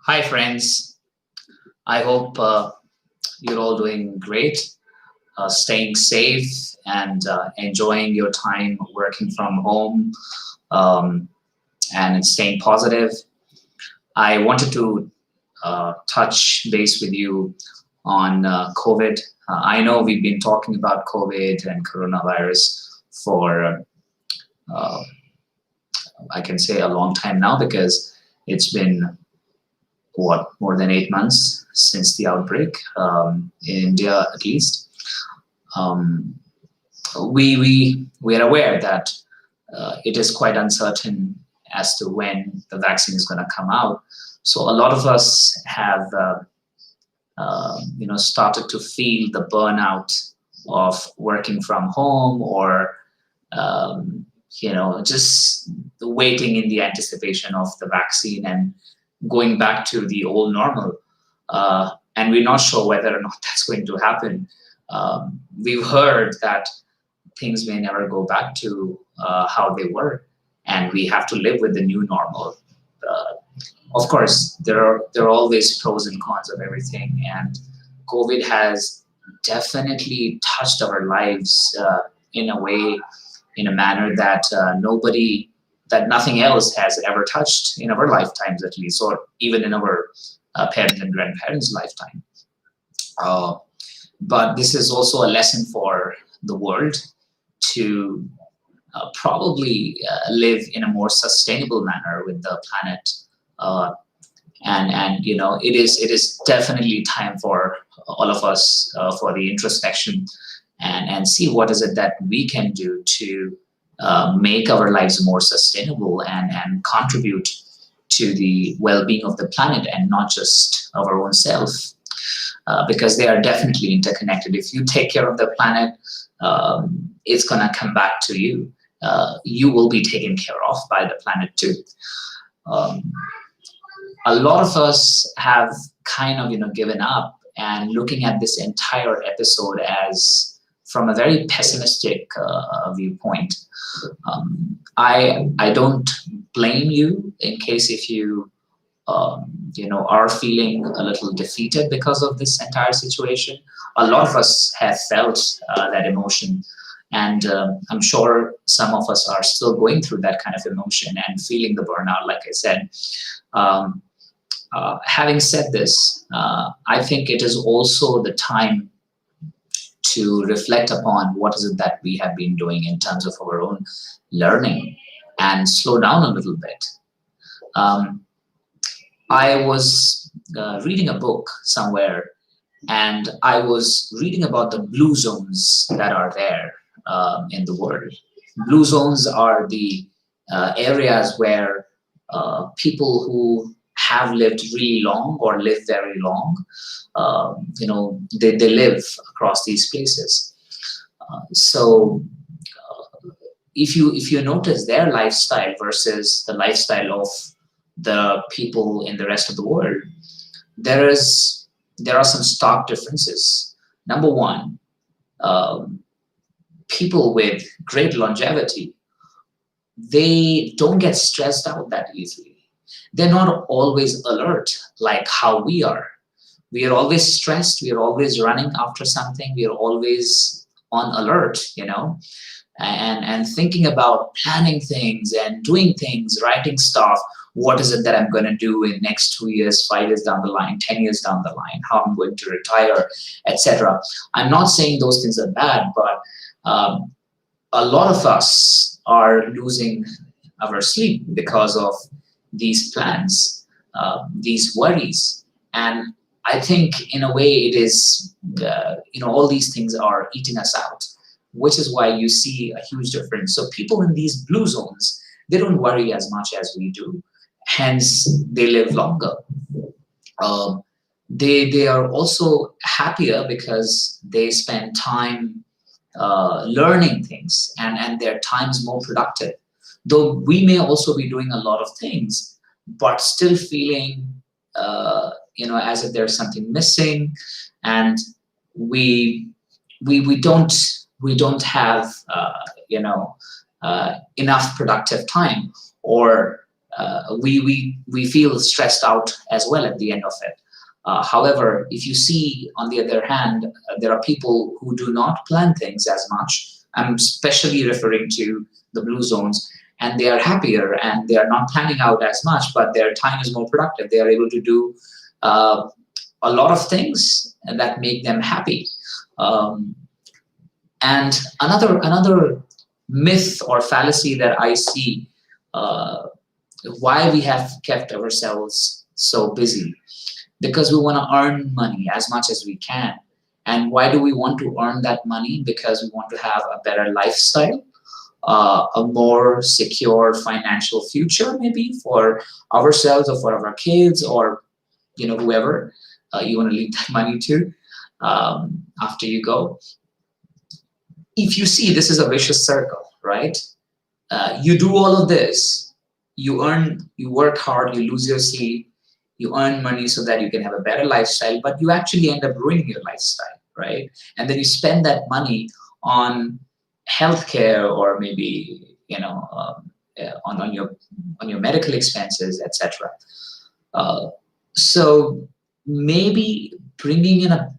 Hi, friends. I hope you're all doing great, staying safe, and enjoying your time working from home um, and staying positive. I wanted to touch base with you on COVID. I know we've been talking about COVID and coronavirus for, uh, I can say, a long time now because it's been more than 8 months since the outbreak in India, at least. Um, we are aware that it is quite uncertain as to when the vaccine is going to come out. So a lot of us have started to feel the burnout of working from home or just waiting in the anticipation of the vaccine and going back to the old normal. And we're not sure whether or not that's going to happen. We've heard that things may never go back to how they were, and we have to live with the new normal. Uh, of course, there are always pros and cons of everything, and COVID has definitely touched our lives in a way, in a manner that that nothing else has ever touched in our lifetimes, at least, or even in our parents and grandparents' lifetime. Uh, but this is also a lesson for the world to probably live in a more sustainable manner with the planet. Uh, and it is definitely time for all of us for the introspection and see what is it that we can do to make our lives more sustainable and contribute to the well-being of the planet and not just our own self, because they are definitely interconnected. If you take care of the planet, it's going to come back to you. You will be taken care of by the planet too. Um, a lot of us have kind of given up and looking at this entire episode as from a very pessimistic viewpoint. I don't blame you in case if you are feeling a little defeated because of this entire situation. A lot of us have felt that emotion, and I'm sure some of us are still going through that kind of emotion and feeling the burnout, like I said. Um, Having said this, I think it is also the time to reflect upon what is it that we have been doing in terms of our own learning and slow down a little bit. Um, I was reading a book somewhere, and I was reading about the blue zones that are there in the world. Blue zones are the areas where people who have lived really long or live very long, they live across these places. So if you notice their lifestyle versus the lifestyle of the people in the rest of the world, there is there are some stark differences. Number one, um, people with great longevity, they don't get stressed out that easily. They're not always alert like how we are. We are always stressed. We are always running after something. We are always on alert, and thinking about planning things and doing things, writing stuff. What is it that I'm going to do in next 2 years, 5 years down the line, 10 years down the line? How I'm going to retire, etc. I'm not saying those things are bad, but um, a lot of us are losing our sleep because of these plans, these worries, and I think in a way it is, all these things are eating us out, which is why you see a huge difference. So people in these blue zones, they don't worry as much as we do, hence they live longer. Um, they are also happier because they spend time learning things, and their time is more productive. Though we may also be doing a lot of things, but still feeling, as if there's something missing, and we we don't have enough productive time, or we feel stressed out as well at the end of it. However, if you see, on the other hand, there are people who do not plan things as much. I'm especially referring to the blue zones, and they are happier and they are not planning out as much, but their time is more productive. They are able to do uh, a lot of things that make them happy. Um, and another myth or fallacy that I see, uh, why we have kept ourselves so busy, because we want to earn money as much as we can. And why do we want to earn that money? Because we want to have a better lifestyle, a more secure financial future, maybe for ourselves or for our kids, or whoever you want to leave that money to after you go. If you see, this is a vicious circle, right? You do all of this, you work hard, you lose your sleep, you earn money so that you can have a better lifestyle, but you actually end up ruining your lifestyle, right? And then you spend that money on healthcare, or maybe on your medical expenses, etc. So maybe bringing in a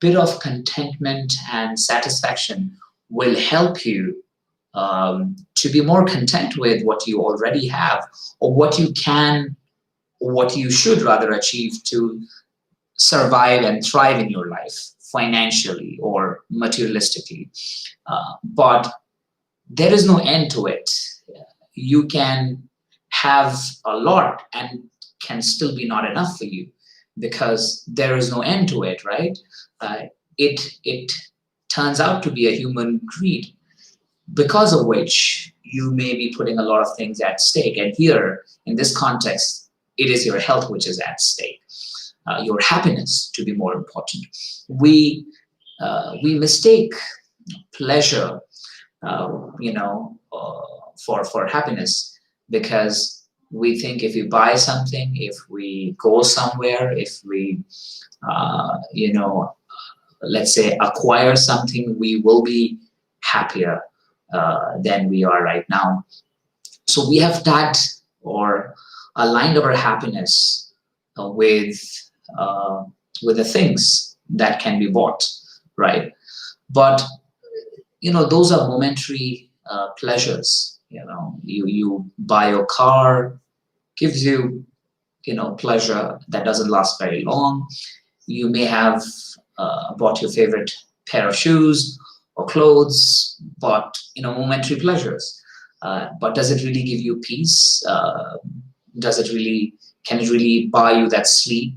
bit of contentment and satisfaction will help you to be more content with what you already have, or what you can, or what you should rather achieve to survive and thrive in your life financially or materialistically. But there is no end to it. You can have a lot and can still be not enough for you, because there is no end to it, right? It turns out to be a human greed, because of which you may be putting a lot of things at stake. And here, in this context, it is your health which is at stake, your happiness to be more important. We mistake pleasure, for happiness, because we think if we buy something, if we go somewhere, if we, let's say, acquire something, we will be happier than we are right now. So we have tagged or aligned our happiness with the things that can be bought, right? But those are momentary pleasures. You buy your car, gives you pleasure that doesn't last very long. You may have bought your favorite pair of shoes or clothes, but momentary pleasures. But does it really give you peace? Can it really buy you that sleep?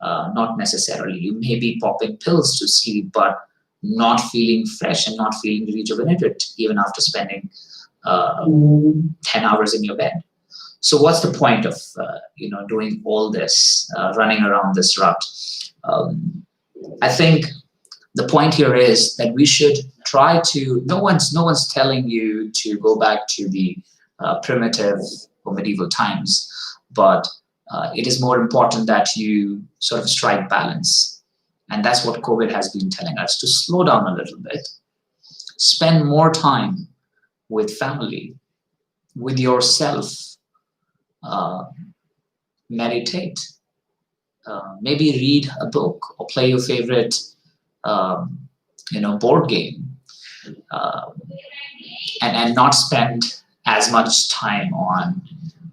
Not necessarily. You may be popping pills to sleep, but not feeling fresh and not feeling rejuvenated even after spending 10 hours in your bed. So what's the point of doing all this, running around this route? I think the point here is that we should try to. No one's telling you to go back to the primitive or medieval times, but it is more important that you sort of strike balance, and that's what COVID has been telling us, to slow down a little bit, spend more time with family, with yourself, meditate, maybe read a book or play your favorite board game, and not spend as much time on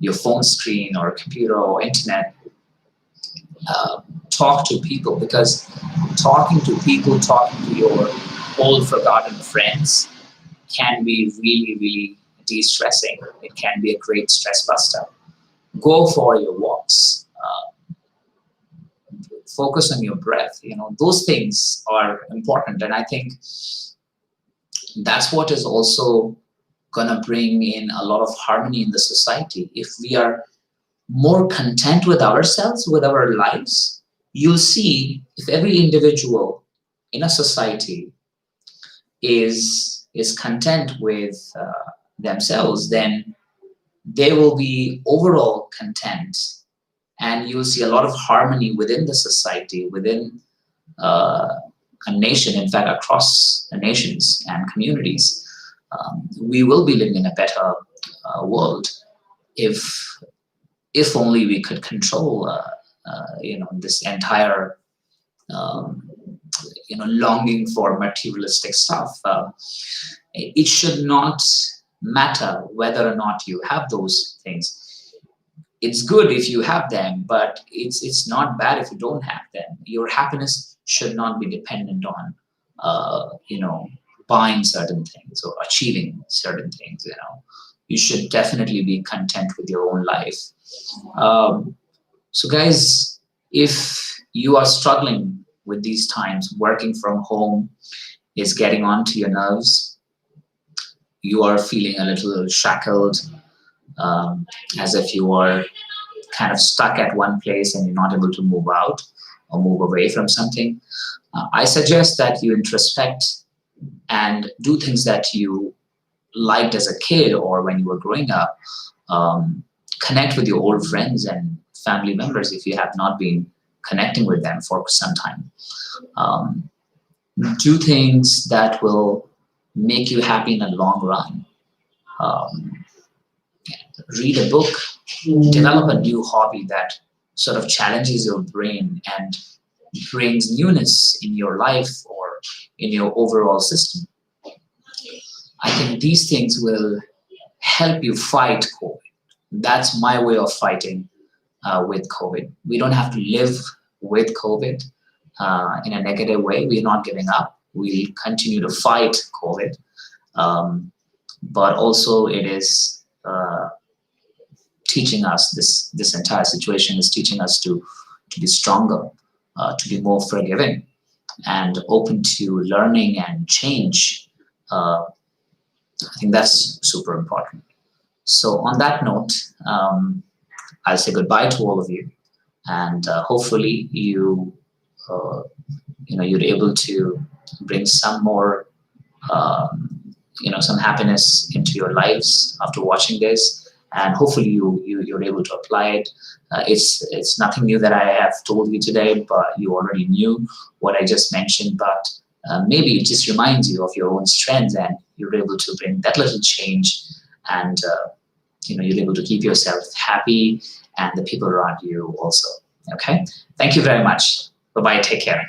your phone screen or computer or internet. Talk to people, because talking to your old forgotten friends can be really, really de-stressing. It can be a great stress buster. Go for your walks. Focus on your breath. Those things are important, and I think that's what is also gonna bring in a lot of harmony in the society. If we are more content with ourselves, with our lives, you'll see, if every individual in a society is content with themselves, then they will be overall content, and you'll see a lot of harmony within the society, within a nation, in fact, across the nations and communities. We will be living in a better world. if only we could control this entire longing for materialistic stuff. It should not matter whether or not you have those things. It's good if you have them, but it's not bad if you don't have them. Your happiness should not be dependent on buying certain things or achieving certain things. You should definitely be content with your own life. So guys, if you are struggling with these times, working from home is getting onto your nerves, you are feeling a little shackled, as if you are kind of stuck at one place and you're not able to move out or move away from something, I suggest that you introspect and do things that you liked as a kid or when you were growing up. Connect with your old friends and family members if you have not been connecting with them for some time. Do things that will make you happy in the long run. Read a book, develop a new hobby that sort of challenges your brain and brings newness in your life or in your overall system. I think these things will help you fight COVID. That's my way of fighting with COVID. We don't have to live with COVID in a negative way. We're not giving up. We continue to fight COVID. But also it is teaching us, this entire situation is teaching us to be stronger, to be more forgiving and open to learning and change. I think that's super important. So on that note, I'll say goodbye to all of you, and hopefully you're able to bring some more some happiness into your lives after watching this, and hopefully you're able to apply it. It's nothing new that I have told you today, but you already knew what I just mentioned, but maybe it just reminds you of your own strengths and you're able to bring that little change, and you're able to keep yourself happy and the people around you also. Okay, thank you very much. Bye bye, take care.